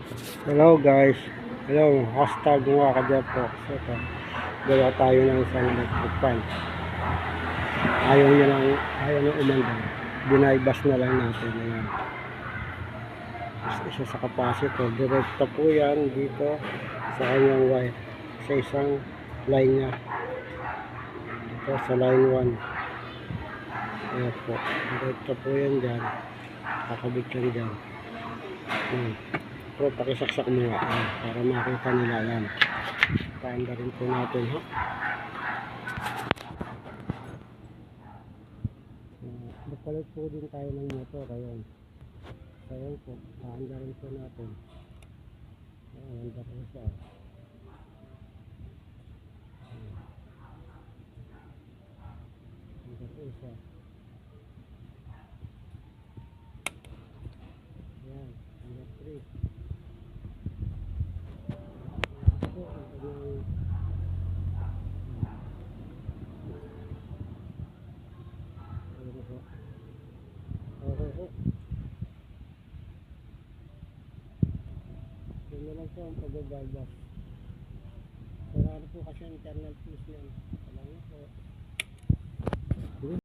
Hello guys. Hello, hashtag mga ka-Jepo. So, ito, gawa tayo ng isang electric fan. Ayaw niya umanda. Binaybas na lang natin. Ayan. Isa sa capacitor. Direkta po yan dito sa kanyang wire. Sa isang line niya. Ito sa line 1. Ayan po. Direkta po yan dyan. Kakabit lang dyan. Ayan. Pero pakisaksak mo nga para makita nila yan. Paanda rin po natin ha. Nagpalit po din tayo ng motor ayun. Ayun po, paanda rin po natin. Ayun, handa po siya. Handa po siya. Ayan, handa 3. Ito, ang kanyang ayun po. Okay po. Yun na lang po ang pagbabalbas. Sarado po kasi ang internal fuse yan. Salamat po.